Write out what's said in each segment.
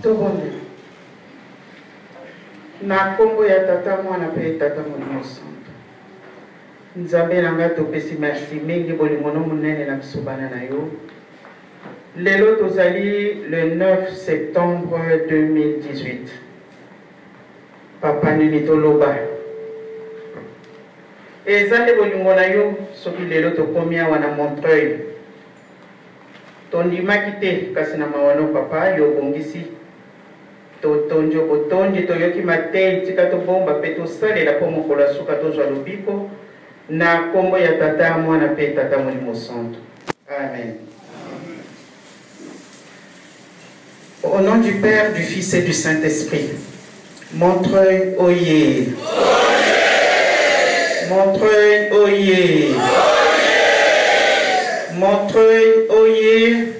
Tobonde. Na kombo ya tata mwana pe tata molimo santo. Nzambe nanga topesi merci mingi bolimono munene na bisobana na yo. Lelo tozali le 9 septembre 2018. Papa nini toloba. Ezande bolingo na yo soki lelo tokomi awa na Montreuil. Tondimaki te kasi na mawano papa yo bongisi. Totonjo botonji toyoki matei tika tobomba pe tosalela po mokolo ya suka tozwa lobiko na kombo ya tata mwana pe tata molimo santo. Amen. Au nom du Père, du Fils et du Saint-Esprit. Montreuil, oyez. Montreuil, oyez. Montreuil, oyez.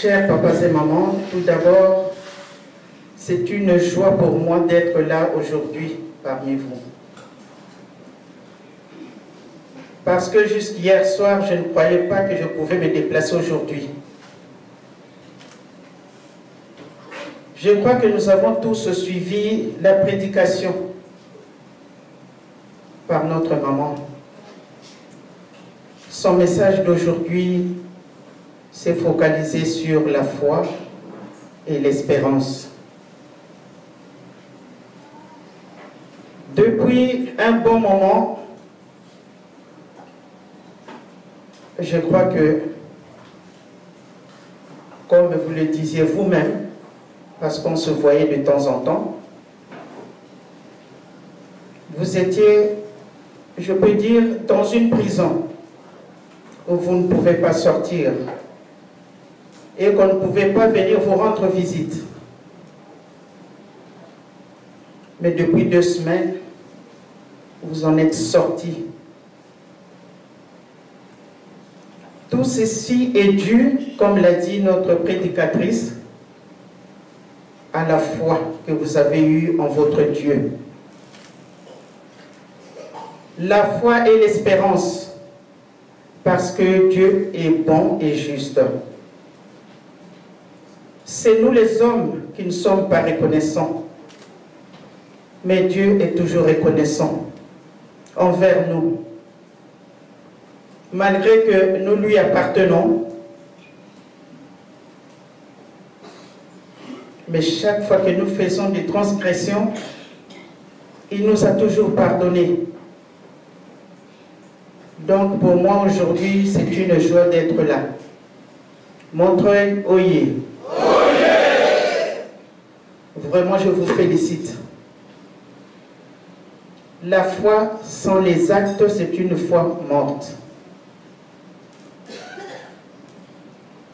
Chers papas et mamans, tout d'abord, c'est une joie pour moi d'être là aujourd'hui parmi vous. Parce que jusqu'hier soir, je ne croyais pas que je pouvais me déplacer aujourd'hui. Je crois que nous avons tous suivi la prédication par notre maman. Son message d'aujourd'hui s'est focalisé sur la foi et l'espérance. Depuis un bon moment, je crois que, comme vous le disiez vous-même, parce qu'on se voyait de temps en temps, vous étiez, je peux dire, dans une prison où vous ne pouvez pas sortir et qu'on ne pouvait pas venir vous rendre visite. Mais depuis 2 semaines, vous en êtes sortis. Tout ceci est dû, comme l'a dit notre prédicatrice, à la foi que vous avez eue en votre Dieu. La foi et l'espérance, parce que Dieu est bon et juste. C'est nous les hommes qui ne sommes pas reconnaissants. Mais Dieu est toujours reconnaissant envers nous. Malgré que nous lui appartenons, mais chaque fois que nous faisons des transgressions, il nous a toujours pardonné. Donc pour moi aujourd'hui, c'est une joie d'être là. Montreuil, oyez. Vraiment, je vous félicite. La foi sans les actes, c'est une foi morte.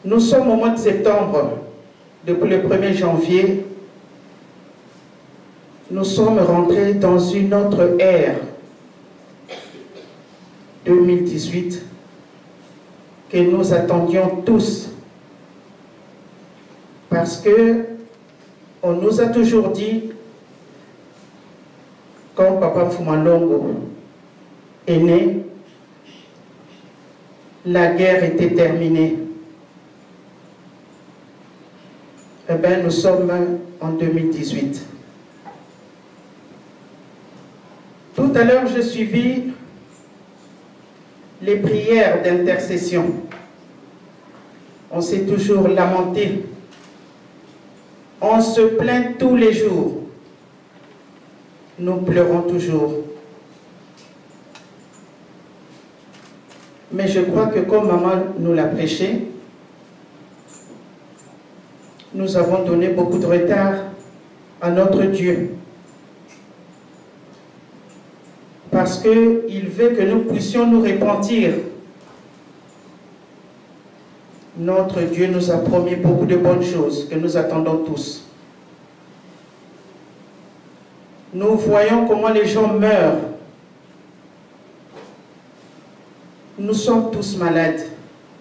Nous sommes au mois de septembre. Depuis le 1er janvier, nous sommes rentrés dans une autre ère 2018 que nous attendions tous. Parce que on nous a toujours dit, quand Papa Fumalongo est né, la guerre était terminée. Eh bien, nous sommes en 2018. Tout à l'heure, j'ai suivi les prières d'intercession. On s'est toujours lamenté On se plaint tous les jours. Nous pleurons toujours. Mais je crois que comme maman nous l'a prêché, nous avons donné beaucoup de retard à notre Dieu. Parce qu'il veut que nous puissions nous repentir. Notre Dieu nous a promis beaucoup de bonnes choses que nous attendons tous. Nous voyons comment les gens meurent. Nous sommes tous malades,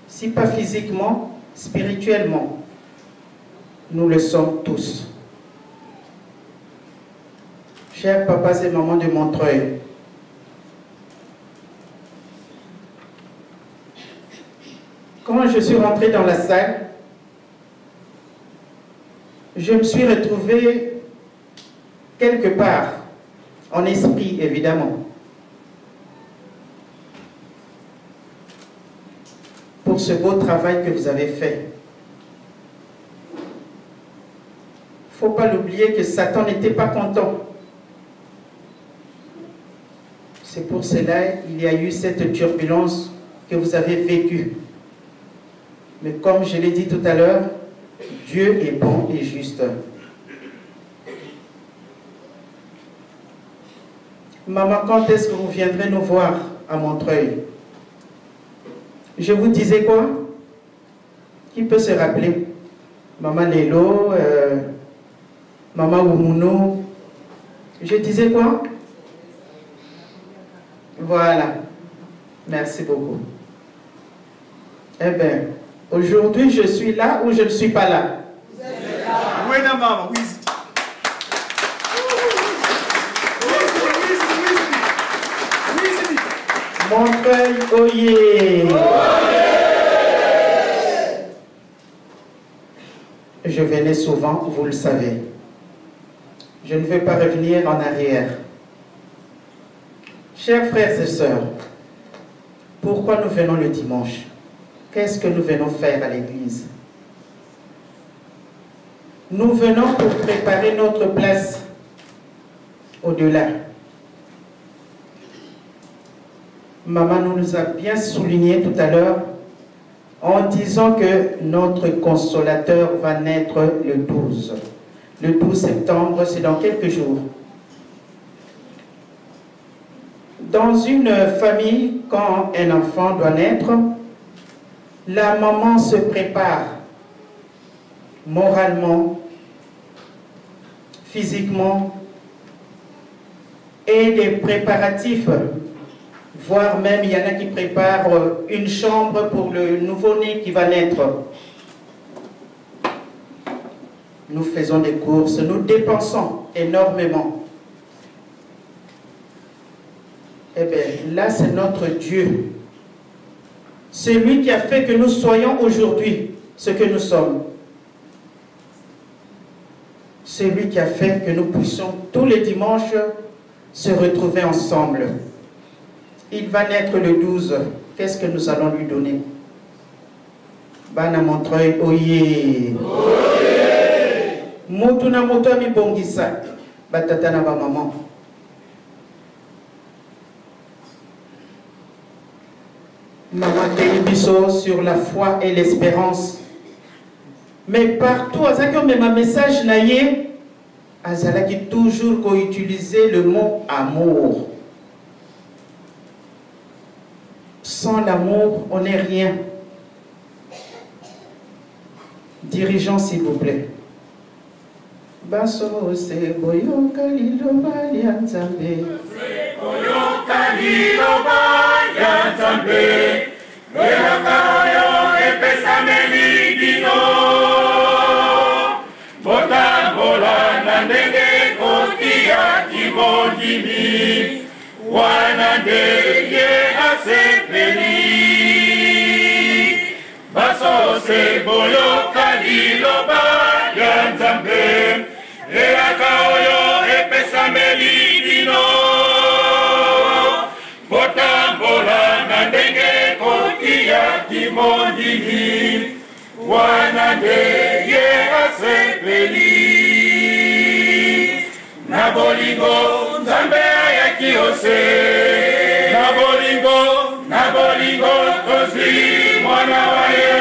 si pas physiquement, spirituellement. Nous le sommes tous. Chers papas et mamans de Montreuil, quand je suis rentrée dans la salle, je me suis retrouvée quelque part, en esprit évidemment, pour ce beau travail que vous avez fait. Il ne faut pas l'oublier que Satan n'était pas content. C'est pour cela qu'il y a eu cette turbulence que vous avez vécue. Mais comme je l'ai dit tout à l'heure, Dieu est bon et juste. Maman, quand est-ce que vous viendrez nous voir à Montreuil? Je vous disais quoi? Qui peut se rappeler? Maman Lélo, Maman Oumounou. Je disais quoi? Voilà. Merci beaucoup. Eh bien, aujourd'hui, je suis là ou je ne suis pas là? Vous êtes là. Oui, non, maman, oui. Montreuil, oyez! Je venais souvent, vous le savez. Je ne veux pas revenir en arrière. Chers frères et sœurs, pourquoi nous venons le dimanche? Qu'est-ce que nous venons faire à l'église? Nous venons pour préparer notre place au-delà. Maman nous a bien souligné tout à l'heure en disant que notre consolateur va naître le 12. Le 12 septembre, c'est dans quelques jours. Dans une famille, quand un enfant doit naître, la maman se prépare moralement, physiquement, et des préparatifs, voire même il y en a qui préparent une chambre pour le nouveau-né qui va naître. Nous faisons des courses, nous dépensons énormément. Eh bien, là, c'est notre Dieu. C'est lui qui a fait que nous soyons aujourd'hui ce que nous sommes. C'est lui qui a fait que nous puissions tous les dimanches se retrouver ensemble. Il va naître le 12. Qu'est-ce que nous allons lui donner? Bana Montreuil, oye! Mutuna mutami bongisa. Batatana ba maman. Maman Télibiso sur la foi et l'espérance. Mais partout, à ça que même un message naïe, Azala qui toujours qu'on utiliser le mot amour. Sans l'amour, on n'est rien. Dirigeants, s'il vous plaît. Baso se boyoka liloba ya Nzambe. Se boyoka liloba ya Nzambe. Boyoka oyo epesa melidino. Botambola na ndenge kotia kimondimi. Wana ndenge asepeli. Baso se boyoka liloba ya Nzambe. Boyoka oyo epesa melidino. Botambola na ndenge kotia kimondimi. wana ndeye asepeli na bolingo nzambe ayaki ose na bolingo tozwi mwana wa ye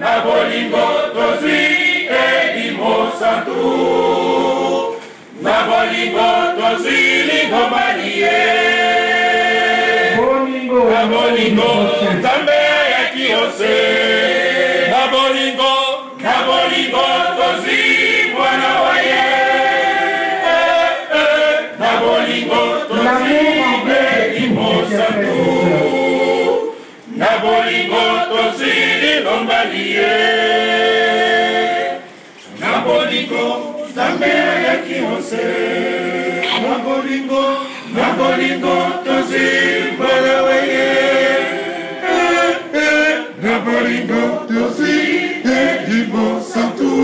na bolingo tozwi elimo santu na bolingo tozwi lingomba liye na bolingo nzambe ayaki ose na bolingo tozwi mwana wa ye na bolingo tozwi elimo santu na bolingo tozwi lingomba liye na bolingo nzambe ayaki ose na bolingo tozwi mwana wa ye na bolingo tozwi elimo santu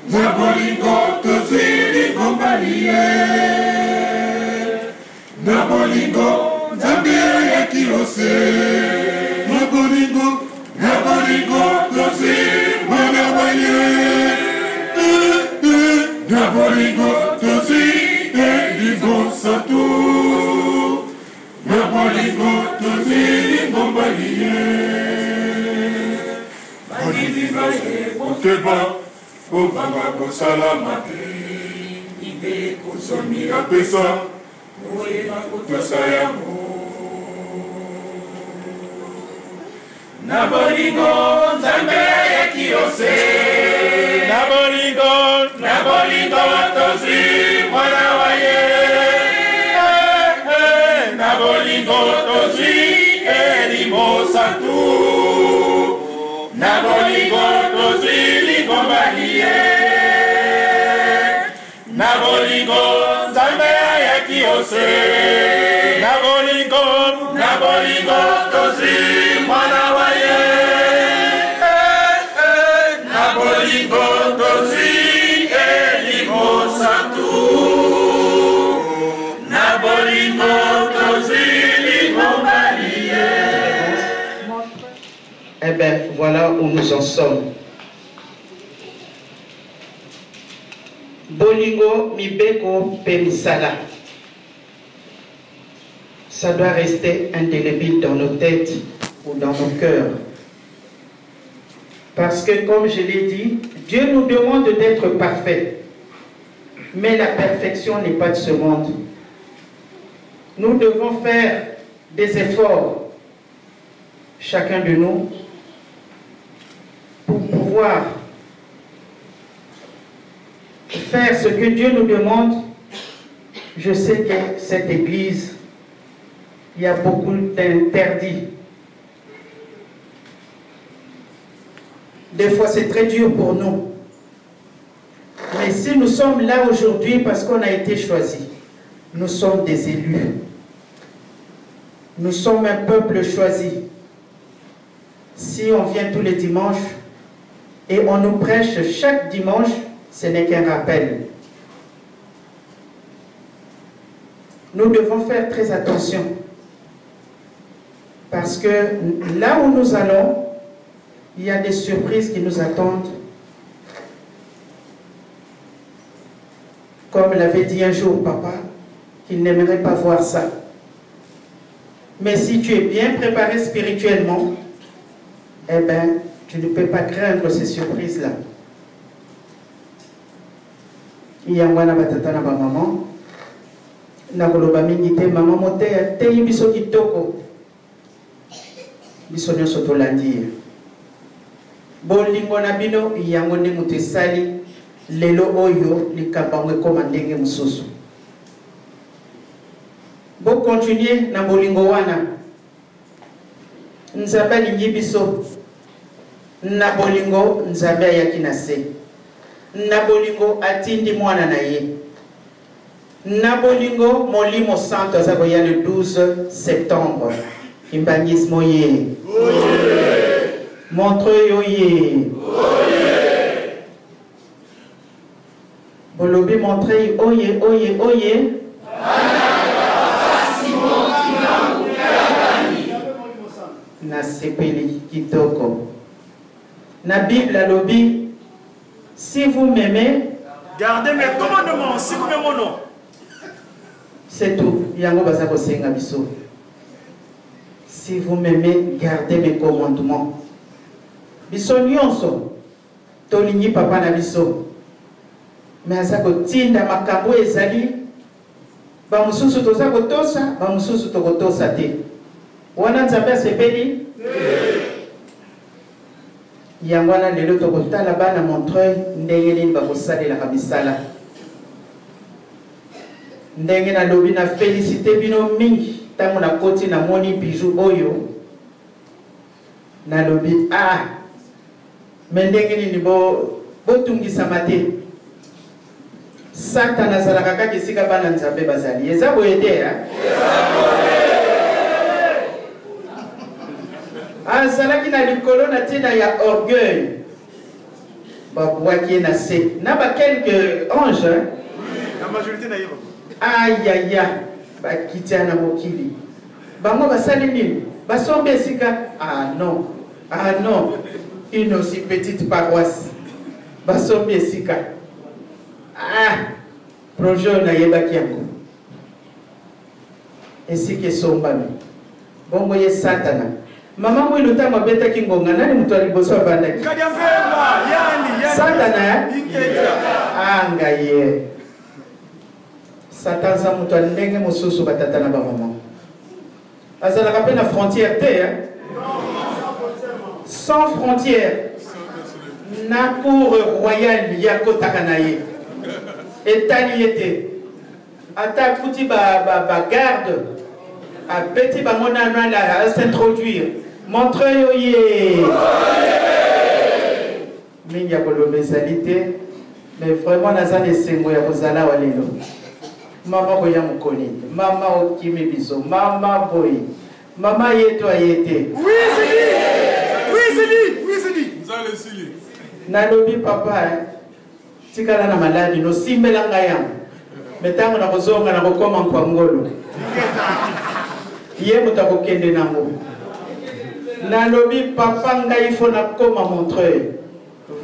na bolingo tozwi lingomba liye na bolingo nzambe ayaki ose na bolingo tozwi mwana wa ye na bolingo tozwi elimo santu na bolingo tozwi lingomba liye balibima ye boteba kobanga kosalama te ibe kozomi apesa oyeba kotosa yango na bolingo nzambe ayaki ose na bolingo tozwi mwana wa ye na bolingo tozwi elimo santu na bolingo tozwi lingomba liye na bolingo nzambe ayaki ose na bolingo tozwi mwana wa ye na bolingo tozwi elimo santu na bolingo tozwi lingomba liye. Eh bien, voilà où nous en sommes. Bolingo, Mibeko, Pemisala. Ça doit rester indélébile dans nos têtes ou dans nos cœurs. Parce que, comme je l'ai dit, Dieu nous demande d'être parfaits. Mais la perfection n'est pas de ce monde. Nous devons faire des efforts, chacun de nous, pour pouvoir faire ce que Dieu nous demande. Je sais que cette église, il y a beaucoup d'interdits. Des fois, c'est très dur pour nous. Mais si nous sommes là aujourd'hui parce qu'on a été choisis, nous sommes des élus. Nous sommes un peuple choisi. Si on vient tous les dimanches et on nous prêche chaque dimanche, ce n'est qu'un rappel. Nous devons faire très attention. Parce que là où nous allons, il y a des surprises qui nous attendent. Comme l'avait dit un jour papa, qu'il n'aimerait pas voir ça. Mais si tu es bien préparé spirituellement, eh bien, tu ne peux pas craindre ces surprises-là. Il y a un batata na ba maman. Na koloba mingi te maman mote te biso kitoko. Biso nyo soto landi. Bolingo na bino yango ne mutesali lelo oyo likabangwe koma ndenge mususu. Bo continuer na bolingo wana. Nzambe lingi biso. Na bolingo nzambe ayaki na se. Na bolingo atindi mwana na ye. Na bolingo molimo santo azakoya le 12 septembre. Imbangismo ye. Montreuil oye. Bolobi Montreuil oye oye oye. na sepeli kitoko. Na Bible alobi, si vous m'aimez, gardez mes commandements, si vous m'aimez mon nom. C'est tout. Yango baza ko senga biso. Si vous m'aimez, gardez mes commandements. Biso nyonso tolingi papa na biso. Mais azako tinda makambo ezali ba mususu toza kotosa, ba mususu tokotosa te. Wana nzambe sepeli? Yango wana lelo tokotala bana Montreuil ndenge nini bakosalelaka misala. Ndenge na lobi na félicité bino mingi tango na koti na moni bijou oyo na lobi mais ndenge nini botungisa mate Satan azalaka kaka esika bana nzambe bazali eza boye te azalaki na likolo na tina ya orgueil babwaki na se na ba quelques anges La majorité n'a pas. Aïe aïe aïe, bakitiana mokili. Bango basali nini? Basombe esika. Ah non, une aussi petite paroisse. Basombe esika. Projet na yebaki yango. Esika esombami. Bongo ye Satana. Mama mwilo tango abetaki ngonga nani mutu aliboso avandaki? Satana ngaye. Satan za mutu ndenge mosusu batata na ba maman. Azala rappel na frontière te sans frontière. Na cour royale ya kotaka na ye. Etali ete. Ata kuti ba garde a petit ba mona à s'introduire. Montreuil oye. Mingi ya kolobezalité mais vraiment naza esengo ya kozala walelo. Mama koya mukoni, mama okimi biso, mama boy, mama yeto ayete. Oui, c'est dit. Nzale sili. Nalobi papa, tikala na maladi no simbela ngaya. Metango na kozonga na kokoma nkwangolo. Ye mutakokende nango. Nalobi papa ngai fo na koma Montreuil.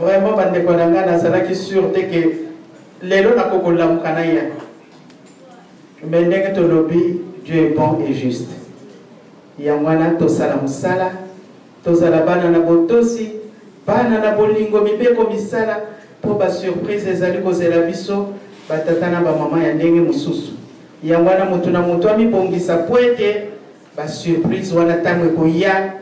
Vraiment bande ko nanga na sala ki sûr te que lelo na kokola mukana ya. Mais ndenge tolobi Dieu est bon et juste. Yangwana tosala musala, tozala bana na botosi, bana na bolingo mibeko misala po ba surprise ezali kozela biso batata na ba mama ya ndenge mususu. Yangwana mutu na mutu amibongisa poete ba surprise wana tango koya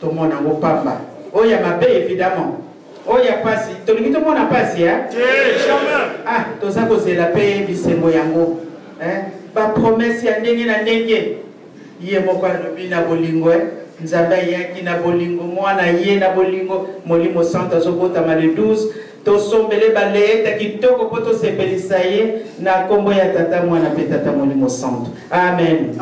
to mona ngo pamba. Oya mabe évidemment. Oya pasi, tolingi to mona pasi ya? Jamais. Toza kozela pe bisengo yango. Ba promesse ya ndenge na ndenge ye moko alobi na bolingo nzambe yaki na bolingo mwana ye na bolingo molimo santo azobotama le 12 tosombele baleta kitoko po tosepelisa ye na kombo ya tata mwana pe tata molimo santo amen.